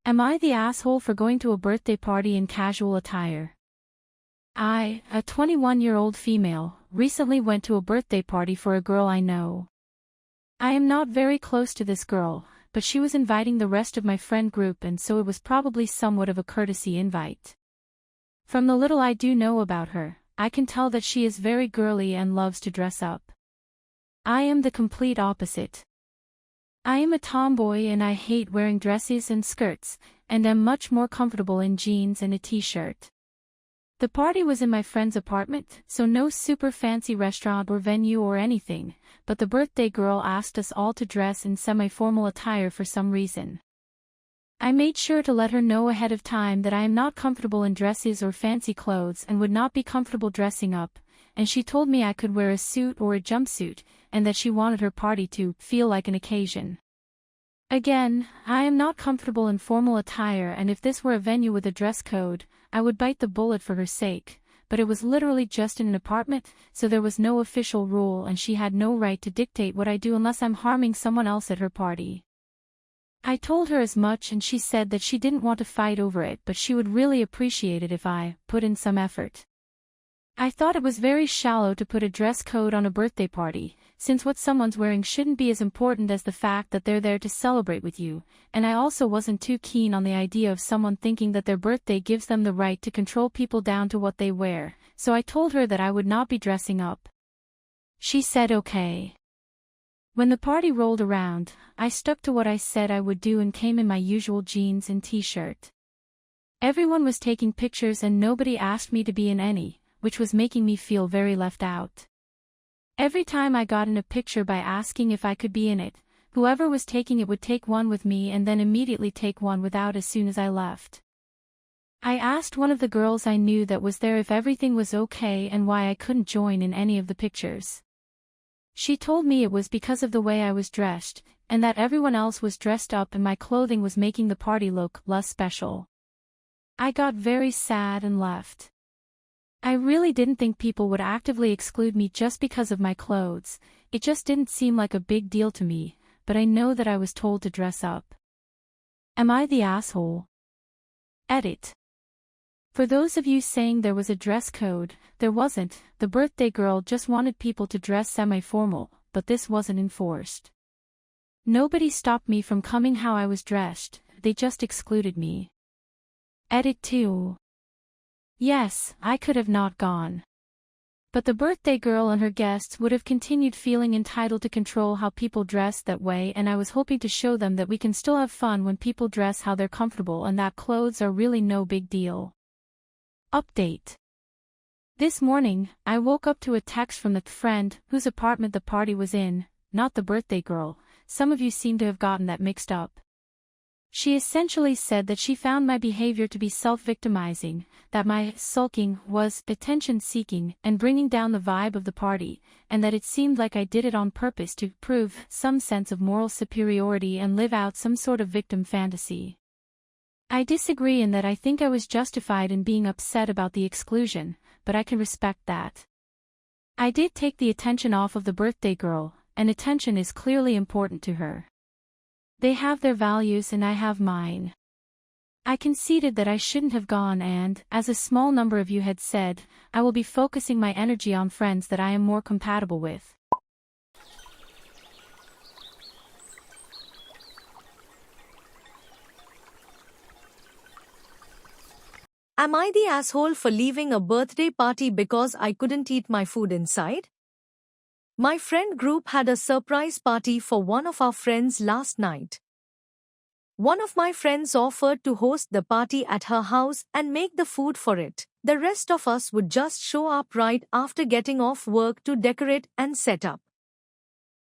Am I the asshole for going to a birthday party in casual attire? I, a 21-year-old female, recently went to a birthday party for a girl I know. I am not very close to this girl, but she was inviting the rest of my friend group, and so it was probably somewhat of a courtesy invite. From the little I do know about her, I can tell that she is very girly and loves to dress up. I am the complete opposite. I am a tomboy and I hate wearing dresses and skirts, and am much more comfortable in jeans and a t-shirt. The party was in my friend's apartment, so no super fancy restaurant or venue or anything, but the birthday girl asked us all to dress in semi-formal attire for some reason. I made sure to let her know ahead of time that I am not comfortable in dresses or fancy clothes and would not be comfortable dressing up, and she told me I could wear a suit or a jumpsuit, and that she wanted her party to feel like an occasion. Again, I am not comfortable in formal attire, and if this were a venue with a dress code, I would bite the bullet for her sake, but it was literally just in an apartment, so there was no official rule and she had no right to dictate what I do unless I'm harming someone else at her party. I told her as much and she said that she didn't want to fight over it, but she would really appreciate it if I put in some effort. I thought it was very shallow to put a dress code on a birthday party, since what someone's wearing shouldn't be as important as the fact that they're there to celebrate with you, and I also wasn't too keen on the idea of someone thinking that their birthday gives them the right to control people down to what they wear, so I told her that I would not be dressing up. She said okay. When the party rolled around, I stuck to what I said I would do and came in my usual jeans and t-shirt. Everyone was taking pictures and nobody asked me to be in any, which was making me feel very left out. Every time I got in a picture by asking if I could be in it, whoever was taking it would take one with me and then immediately take one without as soon as I left. I asked one of the girls I knew that was there if everything was okay and why I couldn't join in any of the pictures. She told me it was because of the way I was dressed, and that everyone else was dressed up and my clothing was making the party look less special. I got very sad and left. I really didn't think people would actively exclude me just because of my clothes, it just didn't seem like a big deal to me, but I know that I was told to dress up. Am I the asshole? Edit. For those of you saying there was a dress code, there wasn't. The birthday girl just wanted people to dress semi-formal, but this wasn't enforced. Nobody stopped me from coming how I was dressed, they just excluded me. Edit 2. Yes, I could have not gone. But the birthday girl and her guests would have continued feeling entitled to control how people dressed that way, and I was hoping to show them that we can still have fun when people dress how they're comfortable and that clothes are really no big deal. Update. This morning, I woke up to a text from the friend whose apartment the party was in, not the birthday girl. Some of you seem to have gotten that mixed up. She essentially said that she found my behavior to be self-victimizing, that my sulking was attention-seeking and bringing down the vibe of the party, and that it seemed like I did it on purpose to prove some sense of moral superiority and live out some sort of victim fantasy. I disagree in that I think I was justified in being upset about the exclusion, but I can respect that. I did take the attention off of the birthday girl, and attention is clearly important to her. They have their values and I have mine. I conceded that I shouldn't have gone and, as a small number of you had said, I will be focusing my energy on friends that I am more compatible with. Am I the asshole for leaving a birthday party because I couldn't eat my food inside? My friend group had a surprise party for one of our friends last night. One of my friends offered to host the party at her house and make the food for it. The rest of us would just show up right after getting off work to decorate and set up.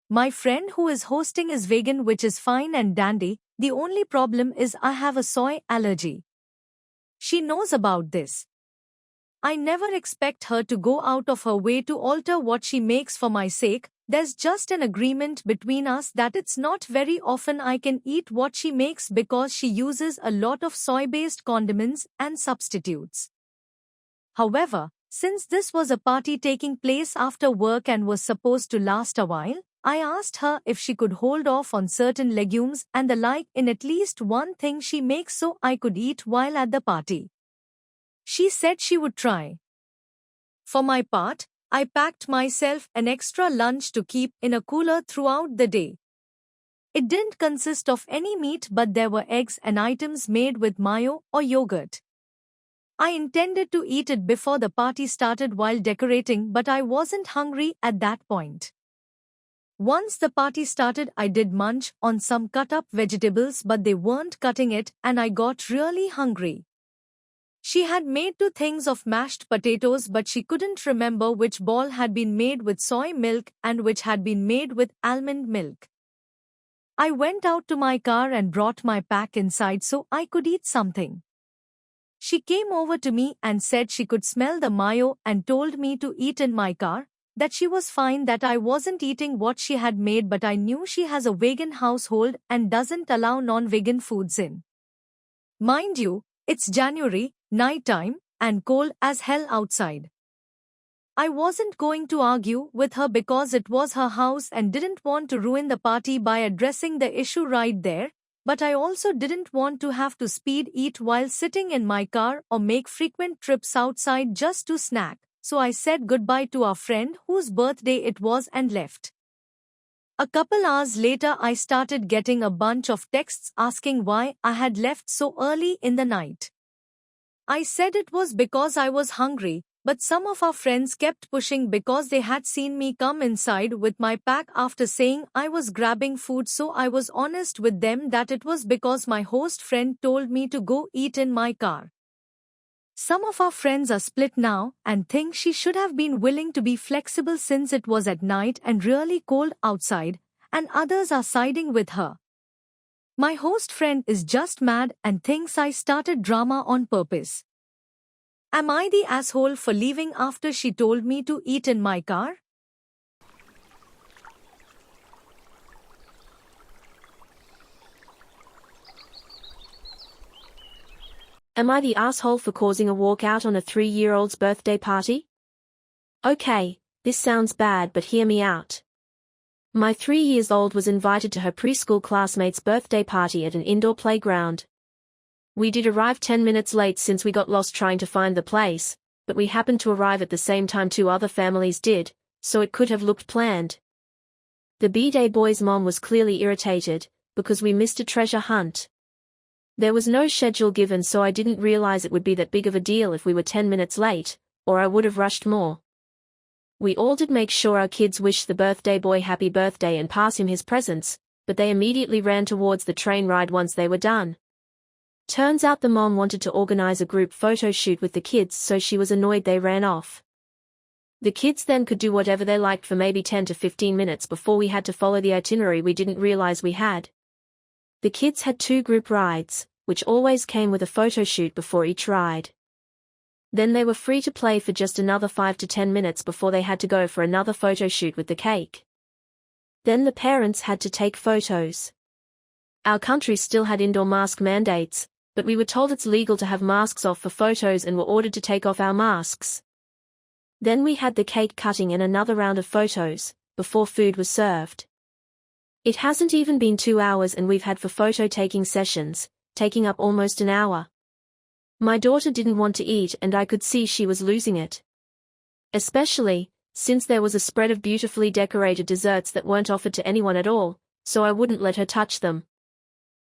My friend who is hosting is vegan, which is fine and dandy. The only problem is I have a soy allergy. She knows about this. I never expect her to go out of her way to alter what she makes for my sake. There's just an agreement between us that it's not very often I can eat what she makes because she uses a lot of soy-based condiments and substitutes. However, since this was a party taking place after work and was supposed to last a while, I asked her if she could hold off on certain legumes and the like in at least one thing she makes so I could eat while at the party. She said she would try. For my part, I packed myself an extra lunch to keep in a cooler throughout the day. It didn't consist of any meat, but there were eggs and items made with mayo or yogurt. I intended to eat it before the party started while decorating, but I wasn't hungry at that point. Once the party started, I did munch on some cut-up vegetables, but they weren't cutting it and I got really hungry. She had made 2 things of mashed potatoes, but she couldn't remember which ball had been made with soy milk and which had been made with almond milk. I went out to my car and brought my pack inside so I could eat something. She came over to me and said she could smell the mayo and told me to eat in my car, that she was fine that I wasn't eating what she had made, but I knew she has a vegan household and doesn't allow non-vegan foods in. Mind you, it's January, nighttime, and cold as hell outside. I wasn't going to argue with her because it was her house and didn't want to ruin the party by addressing the issue right there, but I also didn't want to have to speed eat while sitting in my car or make frequent trips outside just to snack, so I said goodbye to our friend whose birthday it was and left. A couple hours later, I started getting a bunch of texts asking why I had left so early in the night. I said it was because I was hungry, but some of our friends kept pushing because they had seen me come inside with my pack after saying I was grabbing food, so I was honest with them that it was because my host friend told me to go eat in my car. Some of our friends are split now and think she should have been willing to be flexible since it was at night and really cold outside, and others are siding with her. My host friend is just mad and thinks I started drama on purpose. Am I the asshole for leaving after she told me to eat in my car? Am I the asshole for causing a walkout on a 3-year-old's birthday party? Okay, this sounds bad, but hear me out. My 3-year-old was invited to her preschool classmate's birthday party at an indoor playground. We did arrive 10 minutes late since we got lost trying to find the place, but we happened to arrive at the same time 2 other families did, so it could have looked planned. The B-Day boy's mom was clearly irritated, because we missed a treasure hunt. There was no schedule given, so I didn't realize it would be that big of a deal if we were 10 minutes late, or I would have rushed more. We all did make sure our kids wished the birthday boy happy birthday and pass him his presents, but they immediately ran towards the train ride once they were done. Turns out the mom wanted to organize a group photo shoot with the kids, so she was annoyed they ran off. The kids then could do whatever they liked for maybe 10 to 15 minutes before we had to follow the itinerary we didn't realize we had. The kids had 2 group rides, which always came with a photo shoot before each ride. Then they were free to play for just another 5 to 10 minutes before they had to go for another photo shoot with the cake. Then the parents had to take photos. Our country still had indoor mask mandates, but we were told it's legal to have masks off for photos and were ordered to take off our masks. Then we had the cake cutting and another round of photos, before food was served. It hasn't even been 2 hours and we've had 4 photo taking sessions, taking up almost an hour. My daughter didn't want to eat and I could see she was losing it. Especially, since there was a spread of beautifully decorated desserts that weren't offered to anyone at all, so I wouldn't let her touch them.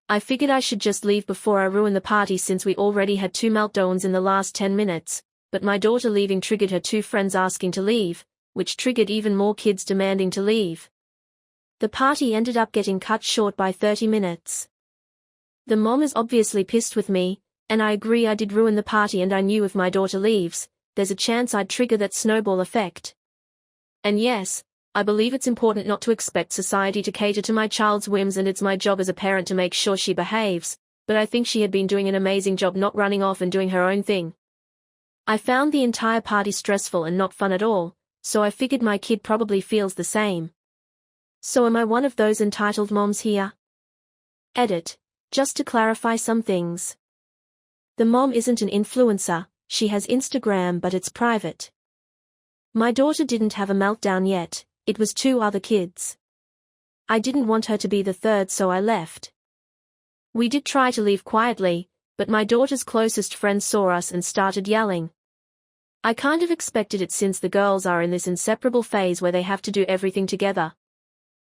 I figured I should just leave before I ruin the party since we already had 2 meltdowns in the last 10 minutes, but my daughter leaving triggered her 2 friends asking to leave, which triggered even more kids demanding to leave. The party ended up getting cut short by 30 minutes. The mom is obviously pissed with me, and I agree I did ruin the party, and I knew if my daughter leaves, there's a chance I'd trigger that snowball effect. And yes, I believe it's important not to expect society to cater to my child's whims, and it's my job as a parent to make sure she behaves, but I think she had been doing an amazing job not running off and doing her own thing. I found the entire party stressful and not fun at all, so I figured my kid probably feels the same. So am I one of those entitled moms here? Edit. Just to clarify some things. The mom isn't an influencer, she has Instagram but it's private. My daughter didn't have a meltdown yet, it was 2 other kids. I didn't want her to be the third, so I left. We did try to leave quietly, but my daughter's closest friends saw us and started yelling. I kind of expected it since the girls are in this inseparable phase where they have to do everything together.